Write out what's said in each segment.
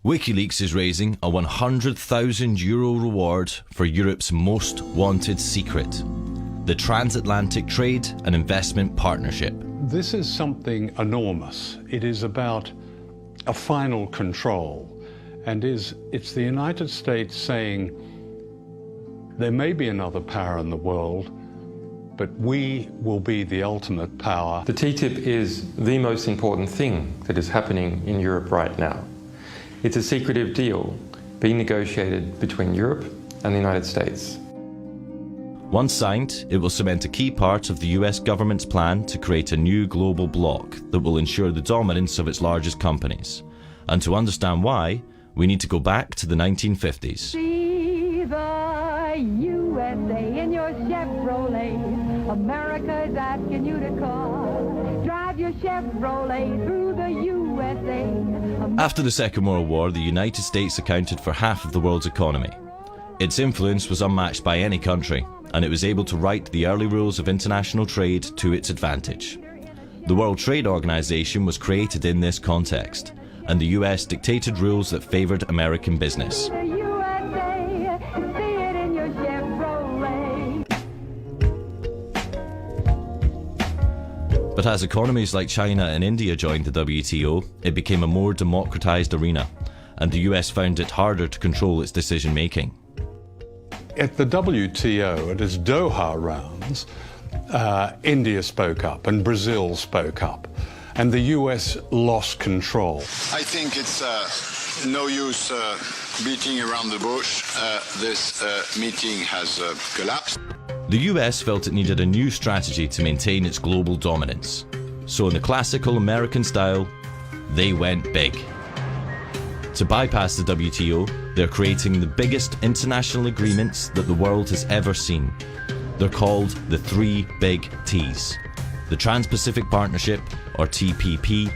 Wikileaks is raising a €100,000 reward for Europe's most wanted secret, the Transatlantic Trade and Investment Partnership. This is something enormous. It is about a final control, and it's the United States saying there may be another power in the world, but we will be the ultimate power. The TTIP is the most important thing that is happening in Europe right now. It's a secretive deal being negotiated between Europe and the United States. Once signed, it will cement a key part of the US government's plan to create a new global bloc that will ensure the dominance of its largest companies. And to understand why, we need to go back to the 1950s. See the USA in your Chevrolet. America is asking you to call. Drive your Chevrolet through the USA. After the Second World War, the United States accounted for half of the world's economy. Its influence was unmatched by any country, and it was able to write the early rules of international trade to its advantage. The World Trade Organization was created in this context, and the US dictated rules that favored American business. But as economies like China and India joined the WTO, it became a more democratized arena, and the US found it harder to control its decision-making. At the WTO, at its Doha rounds, India spoke up and Brazil spoke up, and the US lost control. I think it's no use beating around the bush. This meeting has collapsed. The US felt it needed a new strategy to maintain its global dominance. So in the classical American style, they went big. To bypass the WTO, they're creating the biggest international agreements that the world has ever seen. They're called the three big T's: the Trans-Pacific Partnership, or TPP,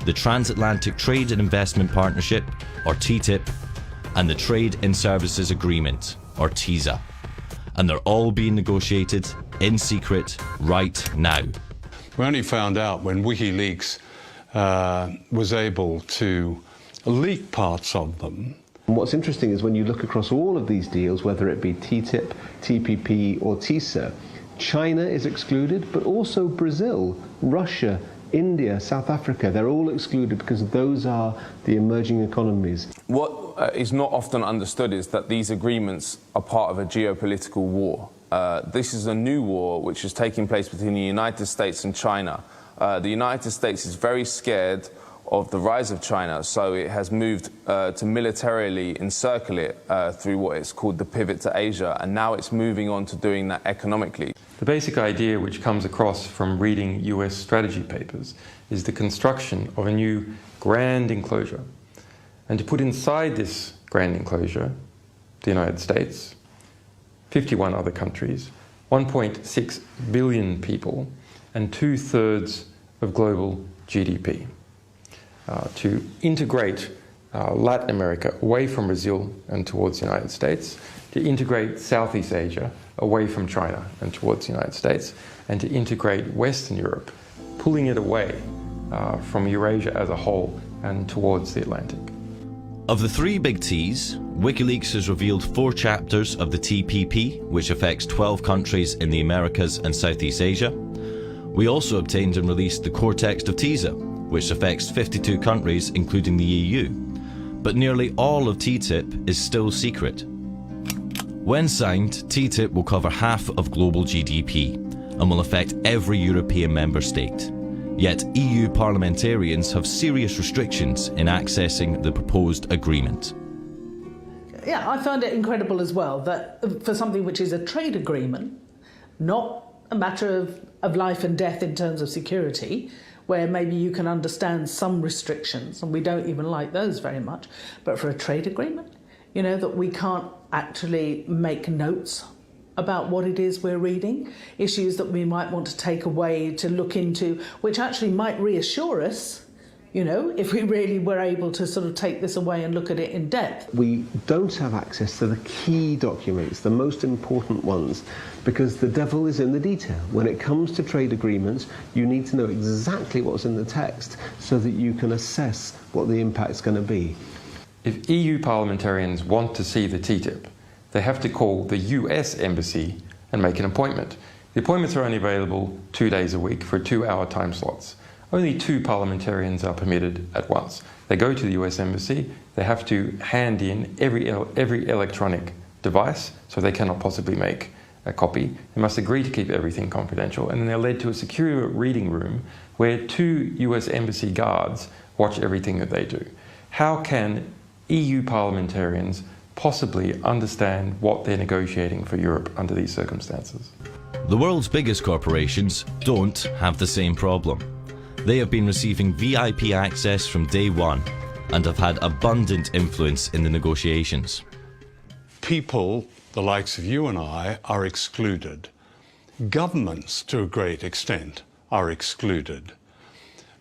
the Transatlantic Trade and Investment Partnership, or TTIP, and the Trade in Services Agreement, or TISA. And they're all being negotiated in secret right now. We only found out when Wikileaks was able to leak parts of them. And what's interesting is when you look across all of these deals, whether it be TTIP, TPP or TISA, China is excluded, but also Brazil, Russia, India, South Africa, they're all excluded because those are the emerging economies. What is not often understood is that these agreements are part of a geopolitical war. This is a new war which is taking place between the United States and China. The United States is very scared of the rise of China, so it has moved to militarily encircle it through what is called the pivot to Asia, and now it's moving on to doing that economically. The basic idea which comes across from reading US strategy papers is the construction of a new grand enclosure. And to put inside this grand enclosure, the United States, 51 other countries, 1.6 billion people, and 2/3 of global GDP. To integrate Latin America away from Brazil and towards the United States, to integrate Southeast Asia away from China and towards the United States, and to integrate Western Europe, pulling it away from Eurasia as a whole and towards the Atlantic. Of the three big T's, Wikileaks has revealed 4 chapters of the TPP, which affects 12 countries in the Americas and Southeast Asia. We also obtained and released the core text of TISA, which affects 52 countries, including the EU. But nearly all of TTIP is still secret. When signed, TTIP will cover half of global GDP and will affect every European member state. Yet EU parliamentarians have serious restrictions in accessing the proposed agreement. Yeah, I found it incredible as well that for something which is a trade agreement, not a matter of life and death in terms of security, where maybe you can understand some restrictions, and we don't even like those very much, but for a trade agreement, you know, that we can't actually make notes about what it is we're reading, issues that we might want to take away to look into, which actually might reassure us, you know, if we really were able to sort of take this away and look at it in depth. We don't have access to the key documents, the most important ones, because the devil is in the detail. When it comes to trade agreements, you need to know exactly what's in the text so that you can assess what the impact's going to be. If EU parliamentarians want to see the TTIP, they have to call the US embassy and make an appointment. The appointments are only available 2 days a week for 2-hour time slots. Only 2 parliamentarians are permitted at once. They go to the US embassy, they have to hand in every electronic device, so they cannot possibly make a copy. They must agree to keep everything confidential, and then they're led to a secure reading room where 2 US embassy guards watch everything that they do. How can EU parliamentarians possibly understand what they're negotiating for Europe under these circumstances? The world's biggest corporations don't have the same problem. They have been receiving VIP access from day one and have had abundant influence in the negotiations. People, the likes of you and I, are excluded. Governments, to a great extent, are excluded.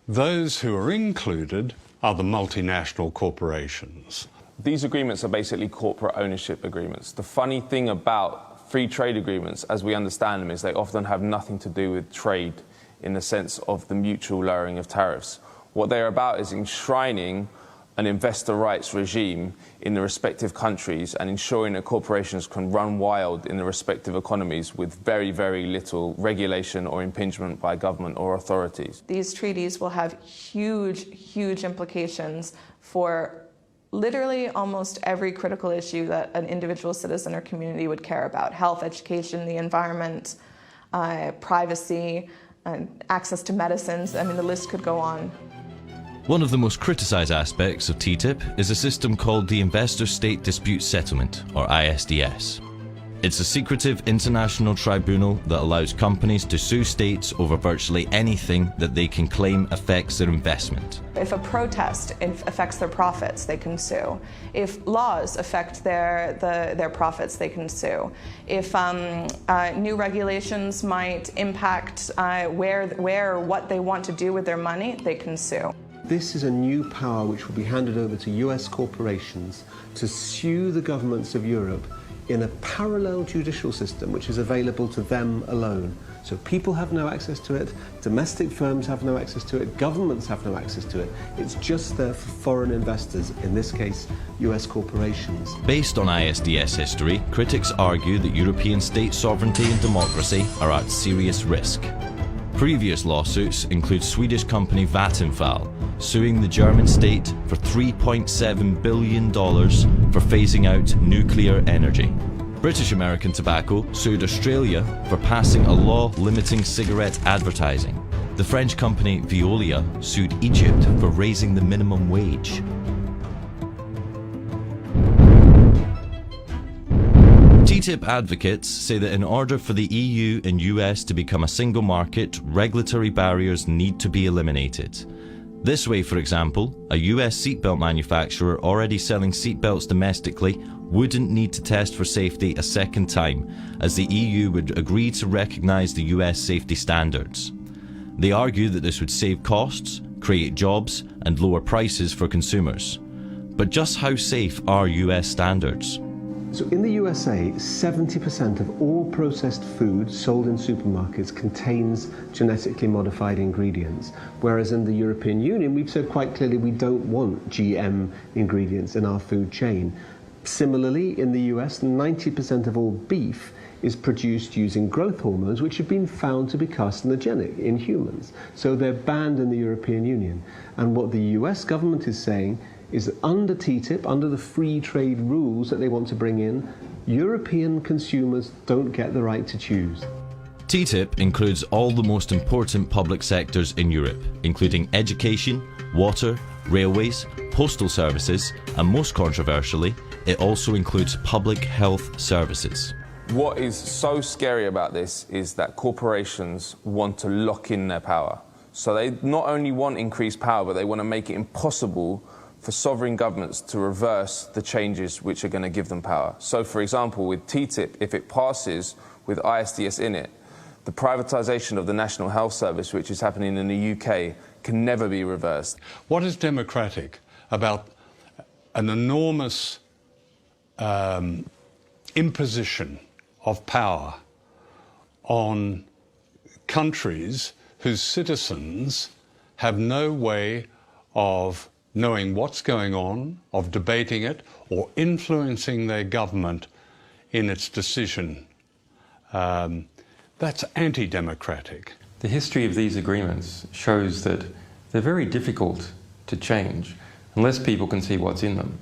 Those who are included are the multinational corporations. These agreements are basically corporate ownership agreements. The funny thing about free trade agreements, as we understand them, is they often have nothing to do with trade in the sense of the mutual lowering of tariffs. What they're about is enshrining an investor rights regime in the respective countries and ensuring that corporations can run wild in the respective economies with very, very little regulation or impingement by government or authorities. These treaties will have huge, huge implications for literally almost every critical issue that an individual citizen or community would care about: health, education, the environment, privacy, access to medicines. I mean, the list could go on. One of the most criticised aspects of TTIP is a system called the Investor State Dispute Settlement, or ISDS. It's a secretive international tribunal that allows companies to sue states over virtually anything that they can claim affects their investment. If a protest affects their profits, they can sue. If laws affect their profits, they can sue. If new regulations might impact where or what they want to do with their money, they can sue. This is a new power which will be handed over to US corporations to sue the governments of Europe in a parallel judicial system which is available to them alone. So people have no access to it, domestic firms have no access to it, governments have no access to it. It's just there for foreign investors, in this case, US corporations. Based on ISDS history, critics argue that European state sovereignty and democracy are at serious risk. Previous lawsuits include Swedish company Vattenfall suing the German state for $3.7 billion for phasing out nuclear energy. British American Tobacco sued Australia for passing a law limiting cigarette advertising. The French company Veolia sued Egypt for raising the minimum wage. TTIP advocates say that in order for the EU and US to become a single market, regulatory barriers need to be eliminated. This way, for example, a US seatbelt manufacturer already selling seatbelts domestically wouldn't need to test for safety a second time, as the EU would agree to recognise the US safety standards. They argue that this would save costs, create jobs, and lower prices for consumers. But just how safe are US standards? So in the USA, 70% of all processed food sold in supermarkets contains genetically modified ingredients, whereas in the European Union, we've said quite clearly we don't want GM ingredients in our food chain. Similarly, in the US, 90% of all beef is produced using growth hormones, which have been found to be carcinogenic in humans. So they're banned in the European Union. And what the US government is saying is that under TTIP, under the free trade rules that they want to bring in, European consumers don't get the right to choose. TTIP includes all the most important public sectors in Europe, including education, water, railways, postal services, and most controversially, it also includes public health services. What is so scary about this is that corporations want to lock in their power. So they not only want increased power, but they want to make it impossible for sovereign governments to reverse the changes which are going to give them power. So, for example, with TTIP, if it passes with ISDS in it, the privatisation of the National Health Service, which is happening in the UK, can never be reversed. What is democratic about an enormous imposition of power on countries whose citizens have no way of knowing what's going on, of debating it, or influencing their government in its decision. That's anti-democratic. The history of these agreements shows that they're very difficult to change unless people can see what's in them.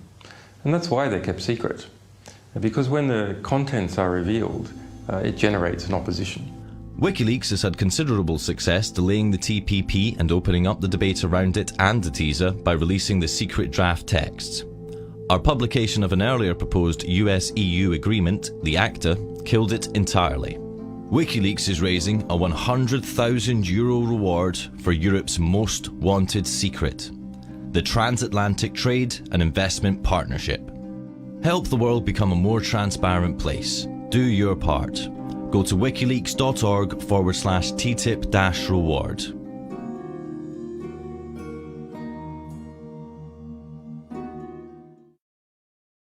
And that's why they're kept secret. Because when the contents are revealed, it generates an opposition. Wikileaks has had considerable success delaying the TPP and opening up the debate around it and the TISA by releasing the secret draft texts. Our publication of an earlier proposed US-EU agreement, the ACTA, killed it entirely. Wikileaks is raising a €100,000 reward for Europe's most wanted secret, the Transatlantic Trade and Investment Partnership. Help the world become a more transparent place. Do your part. Go to Wikileaks.org/TTIP-reward.